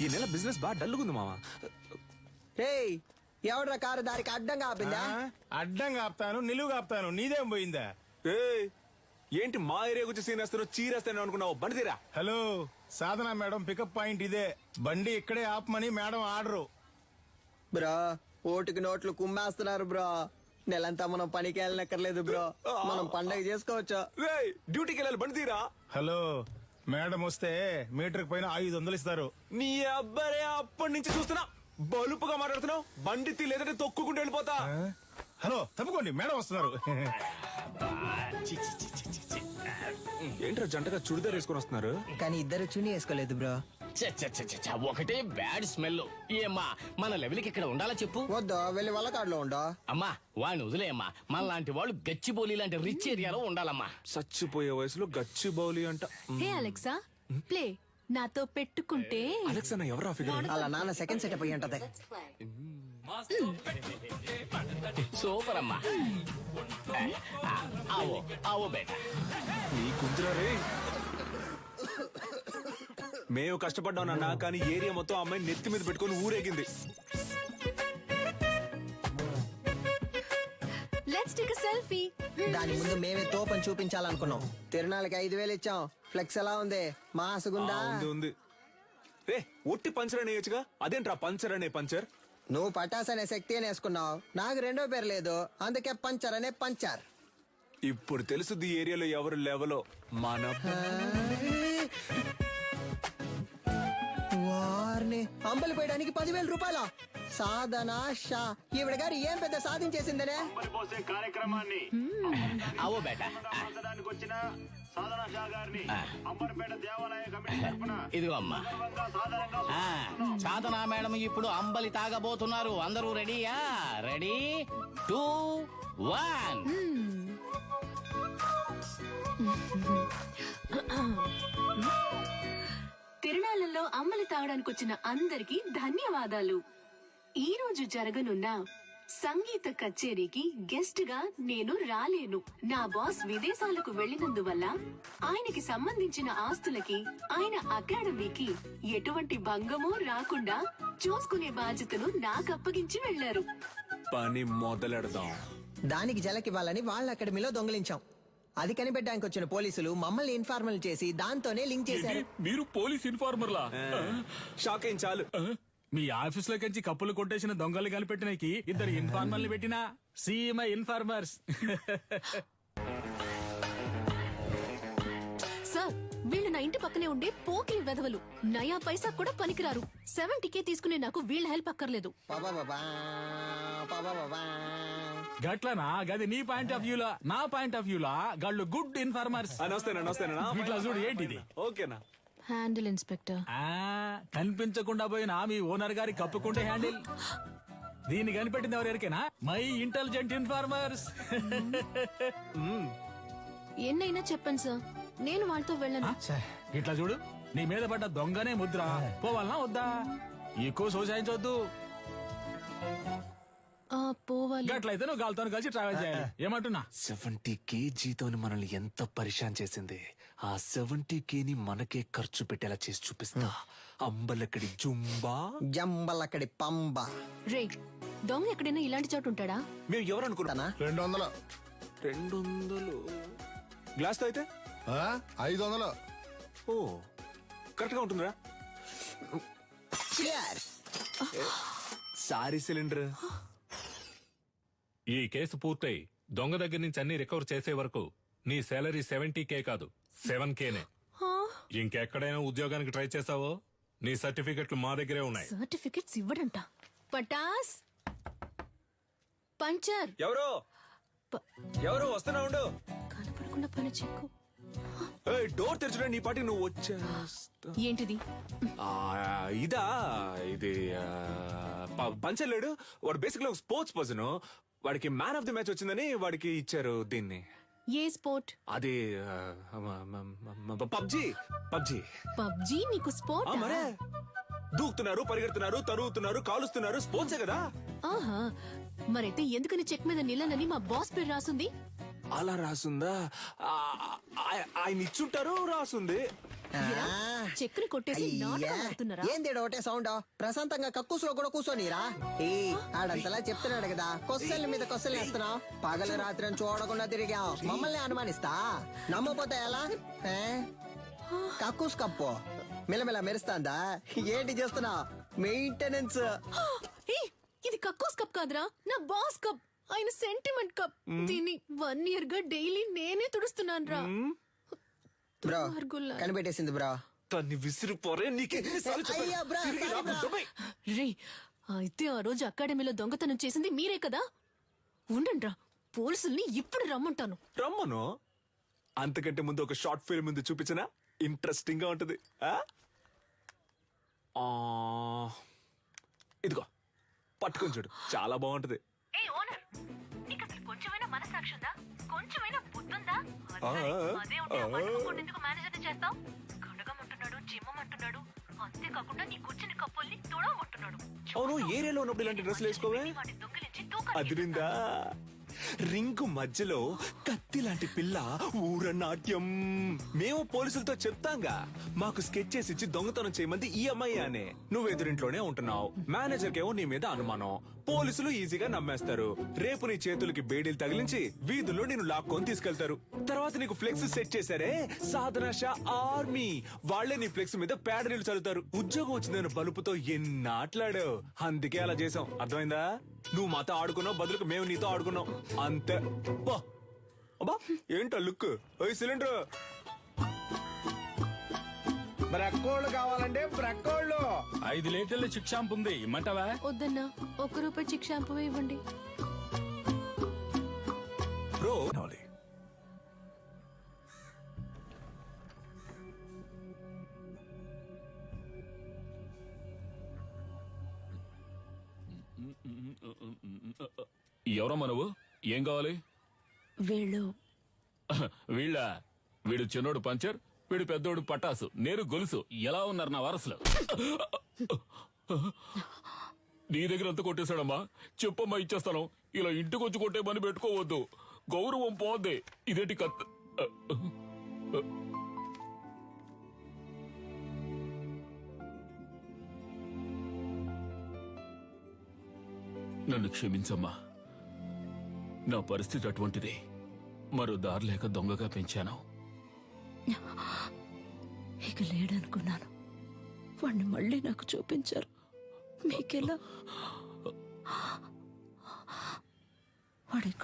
ఈ నెల బిజినెస్ బాగా డల్లుగుంది మామ. ఏయ్ ఎవడ్రా కారు దారికి అడ్డంగా ఆపిందా? అడ్డంగా ఆపుతాను, నిలువుగా ఆపుతాను, నీదేం పోయిందా? ఏయ్ ఏంటి మా ఏరియా గురించి సీన్ వేస్తున్నావు, చీరేస్తాను అనుకున్నావు? బండి తీరా. హలో, సాధన మేడం పికప్ పాయింట్ ఇదే. బండి ఇక్కడే ఆపమని మేడం ఆర్డరు. బ్రో ఓటుకి నోట్లు కుమ్మేస్తున్నారు బ్రో. నెలంతా మనం పనికి వెళ్ళనక్కర్లేదు బ్రో, మనం పండగ చేసుకోవచ్చు. రేయ్ డ్యూటీకి వెళ్ళాలి, బండి తీరా. హలో, మేడం వస్తే మీటర్ పైన 500 ఇస్తారు. నీ అబ్బారే అప్పటి నుంచి చూస్తున్నా బలుపుగా మాట్లాడుతున్నావు. బండి తీ లేదంటే తొక్కుకుంటూ వెళ్ళిపోతా. హలో తప్పుకోండి, మేడం వస్తున్నారు. ఏంట్రా జంటగా చుడిదార్ వేసుకొని వస్తున్నారు? కానీ ఇద్దరు చున్నీ వేసుకోలేదు బ్రో. ఒకటే బ్యాడ్ స్మెల్. ఏమ్మా మన లెవెల్కి ఇక్కడ ఉండాలా చెప్పు? వద్దు, వెళ్ళి వాళ్ళ కాడులో ఉండో. అమ్మా వాడిని వదిలేయమ్మా. మన లాంటి వాళ్ళు గచ్చిబౌలి లాంటి రిచ్ ఏరియాలో ఉండాలమ్మా. చచ్చిపోయే వయసులో గచ్చి బౌలి అంట. హే అలెక్సా, ప్లే. నాతో పెట్టుకుంటే అలెక్స్ అన్న ఎవరా ఫిగర్? అలా నాన్న సెకండ్ సెటప్ అయ్యి ఉంటది. సూపర్ అమ్మా. ఆవో ఆవో బేటా. నీ కుంతురా రే. మేము కష్టపడ్డాం నాన్న, కానీ ఏరియా మొత్తం అమ్మాయి నెత్తి మీద పెట్టుకొని ఊరేగింది. Let's take a selfie. దాని ముందు మేమే తోపని చూపించాలనుకున్నాం. తిరునాళ్ళకి 5,000 ఇచ్చాం. ఫ్లెక్స్ ఎలా ఉంది? మాసుగుందా? ఉంది ఉంది. రే ఒట్టి పంచర్ అని వేయచ్చుగా, అదేంట్రా పంచర్ అనే పంచర్? నువ్వు పటాస్ అనే శక్తి అని వేసుకున్నావు, నాకు రెండో పేరు లేదు, అందుకే పంచర్ అనే పంచర్. ఇప్పుడు తెలుసుది ఈ ఏరియాలో ఎవరు లెవలో. మన వారిని అంబలి పోయడానికి 10,000 రూపాయల సాధన షా. ఈవిడ గారు ఏం పెద్ద సాధించేసిందనే? కార్యక్రమాన్ని ఆవో బేటా. వచ్చిన సాధన షా గారిని అంబర్పేట దేవాలయ కమిటీ తరపున ఇదిగో అమ్మా. సాధనా మేడం ఇప్పుడు అంబలి తాగబోతున్నారు. అందరూ రెడీయా? రెడీ 2 1. తిరునాళ్ళలో అమ్మలి తాగడానికి వచ్చిన అందరికీ ధన్యవాదాలు. ఈ రోజు జరగనున్న సంగీత కచేరీకి గెస్ట్ గా నేను రాలేను. నా బాస్ విదేశాలకు వెళ్లినందువల్ల ఆయనకి సంబంధించిన ఆస్తులకి, ఆయన అకాడమీకి ఎటువంటి భంగమూ రాకుండా చూసుకునే బాధ్యతను నాకు అప్పగించి వెళ్లారు. పని మొదలెడదాం. దానికి జలకివ్వాలని వాళ్ళ అకాడమీలో దొంగిలించాం. అది కనిపెట్టడానికి వచ్చిన పోలీసులు మమ్మల్ని ఇన్ఫార్మల్ చేసి దాంతోనే లింక్ చేశారు. మీరు పోలీస్ ఇన్ఫార్మర్లా? షాక్ ఏం చాలు. మీ ఆఫీస్ లోకి కప్పులు కొట్టేసిన దొంగలు కనిపెట్టినకి 2 ఇన్ఫార్మర్లు పెట్టినా సీఎంఐ ఇన్ఫార్మర్స్. సార్, వీళ్ళు నా ఇంటి పక్కనే ఉండే పోకిరి వెధవలు. నయా పైసా కూడా పనికిరారు. 70K తీసుకునే నాకు వీళ్ళ హెల్ప్ అక్కర్లేదు. గట్లనా? గది నీ పాయింట్ ఆఫ్ వ్యూలా. నా పాయింట్ ఆఫ్ వ్యూలా గళ్ళు గుడ్ ఇన్ఫార్మర్స్. నమస్తేనా. ఇట్లా చూడు ఏంటిది. ఓకేనా? Handle inspector. కనిపించకుండా పోయినా మీ ఓనర్ గారి కప్పుకుంటే హ్యాండిల్. దీన్ని కనిపెట్టింది ఎవరికైనా? My intelligent informers. ఎన్నైనా చెప్పండి సార్, నేను వాళ్ళతో వెళ్ళను. ఇట్లా చూడు, నీ మీద పడ్డ దొంగనే ముద్ర. పోవాలనా వద్దా? ఎక్కువ సోసాయించవద్దు. పోవాలి. గట్లయితే నువ్వు గాలితో కలిసి ట్రావెల్ చేయాలి. ఏమంటున్నా? 70K జీతం మనల్ని ఎంత పరిశాన్ చేసింది. ఆ 70K ని మనకే ఖర్చు పెట్టేలా చేసి చూపిస్తా. అంబలక్కడి జుంబా, జంబలక్కడి పంబ. రే, దొంగ ఎక్కడైనా ఇలాంటి చోటు ఉంటాడా? మేము ఎవరు అనుకుంటానా? 200. 200 గ్లాస్ తో అయితే 500. ఓ కరెక్ట్ గా ఉంటుందిరా. Sorry cylinder. ఈ కేసు పూర్తయి దొంగ దగ్గర నుంచి అన్ని రికవర్ చేసే వరకు నీ సాలరీ 70K కాదు 7Kనే. ఇంకెక్కడైనా ఉద్యోగానికి ట్రై చేసావో నీ సర్టిఫికెట్లు మా దగ్గరే ఉన్నాయి. సర్టిఫికెట్స్ ఇవ్వడంట. పటాస్ పంచర్. ఎవరు వస్తున్నా ఉండు. కనపడకుండా పని చెక్కు. డోర్ తెరచురా, నీ పాటి నువ్వు వచ్చేస్తా. ఏంటిది? ఇదా, ఇది పంచలేడు. వాడు బేసిక్ గా స్పోర్ట్స్ పర్సన్. వాడికి మ్యాన్ ఆఫ్ ది మ్యాచ్ వచ్చిందని వాడికి ఇచ్చారు దీన్ని. ఏ స్పోర్ట్? అది పబ్జీ. పబ్జీ నీకు స్పోర్ట్? మరే దూకుతున్నారు, పరిగెడుతున్నారు, తరుగుతున్నారు, కాలుస్తున్నారు. స్పోర్ట్సే కదా. ఆహా, మరైతే ఎందుకని చెక్ మీద నిలనని మా బాస్ పేరు రాసుంది? అలా రాసుందా? ఆయన ఇచ్చుంటారు, రాసుంది. చెక్కుని కొట్టేసి నాటకం ఆడుతున్నారా? ఏంది ఒకటే సౌండ్? ప్రశాంతంగా కక్కుసులో కూడా కూర్చోనిరా? ఆడంతలా చెప్తున్నాడు కదా, కొస్సల మీద కొస్సలు వేస్తున్నావు. పగలు రాత్రి అని చూడకుండా తిరిగాం, మమ్మల్ని అనుమానిస్తా? నమ్మపోతే ఎలా? కక్కుస్ కప్పు మిలమిల మెరుస్తాందా? ఏంటి చేస్తున్నా? మెయింటెనెన్స్. ఏయ్, ఇది కక్కోస్ కప్ కాదురా, నా బాస్ కప్. ఆయన సెంటిమెంట్ కప్. దీన్ని 1 year గా డైలీ నేనే తుడుస్తున్నాను రా. బ్రో కనిపెట్టేసింది బ్రో. తన్ని విసిరిపోరే నీకెన్నిసార్లు చెప్పాను? అయ్యా, బ్రా, తిరిగి రా, సారీ బ్రా. దుబాయ్. రే, అయితే ఆ రోజు అకాడమీలో దొంగతనం చేసింది మీరే కదా? ఉండండి రా, పోలీసుల్ని ఇప్పుడు రమ్మంటాను. రమ్మను. అంతకంటే ముందు ఒక షార్ట్ ఫిల్మ్ ముందు చూపించనా? ఇంట్రెస్టింగ్ గా ఉంటది. ఇదిగో పట్టుకొని చూడు, చాలా బాగుంటది. ఏ ఓనర్, నీకు అసలు కొంచెమైనా మనసాక్షి ఉందా? కొంచెమైనా బుద్ధుందా? అదే ఉంటే ఆ వంటకు ఎందుకు మేనేజర్ చేస్తావు? కడగమంటున్నాడు, జిమ్మమంటున్నాడు, అంతేకాకుండా నీ కూర్చుని కప్పుల్ని తుడవమంటున్నాడు. అవును, ఏరియాలో ఉన్నప్పుడు ఇలాంటి డ్రెస్సులు వేసుకోవే? వాటి దొంగిలించి తూకాలు అదిరిందా? రింగు మధ్యలో కత్తి లాంటి పిల్ల ఊర నాట్యం. మేము పోలీసులతో చెప్తాంగా, మాకు స్కెచ్ చేసి ఇచ్చి దొంగతనం చేయమంది ఈ అమ్మాయి అనే. నువ్వు ఎదురింట్లోనే ఉంటున్నావు, మేనేజర్ కేమో నీ మీద అనుమానం. పోలీసులు ఈజీగా నమ్మేస్తారు. రేపు నీ చేతులకి బేడీలు తగిలించి వీధుల్లో నేను లాక్కొని తీసుకెళ్తారు. తర్వాత నీకు ఫ్లెక్స్ సెట్ చేశారే, సాధన షా ఆర్మీ, వాళ్లే నీ ఫ్లెక్స్ మీద పేడ నీళ్లు చల్లుతారు. ఉద్యోగం వచ్చిందని బలుపుతో ఎన్నాట్లాడావు, అందుకే అలా చేసాం. అర్థమైందా? నువ్వు మాతో ఆడుకున్నావు, బదులుకు మేము నీతో ఆడుకున్నాం అంతే. బా అబ్బా, ఏంటా లుక్? సిలిండర్ బ్రక్కోళ్ళు కావాలంటే బ్రక్కోళ్ళు. 5 లీటర్ల చిక్ షాంపూ ఉంది, ఇమ్మంటావా? వద్దన్నా, 1 రూపాయి చిక్ షాంపూ ఇవ్వండి. బ్రో. ఎవరమ్మా నువ్వు? ఏం కావాలి? వీళ్ళు వీళ్ళ వీడు చిన్నోడు పంచర్, వీడు పెద్దోడు పటాసు, నేను గొలుసు. ఎలా ఉన్నారు నా వారసులు? నీ దగ్గర ఎంత కొట్టేశాడమ్మా? చెప్పమ్మా, ఇచ్చేస్తాను. ఇలా ఇంటికి వచ్చి కొట్టే పని పెట్టుకోవద్దు, గౌరవం పోద్ది. ఇదేంటి కత్ నన్ను క్షమించమ్మా, నా పరిస్థితి అటువంటిది. మరో దారి లేక దొంగగా పెంచాను. ఇక లేడనుకున్నాను, వాణ్ణి మళ్ళీ నాకు చూపించారు. మీకెలా? వాడు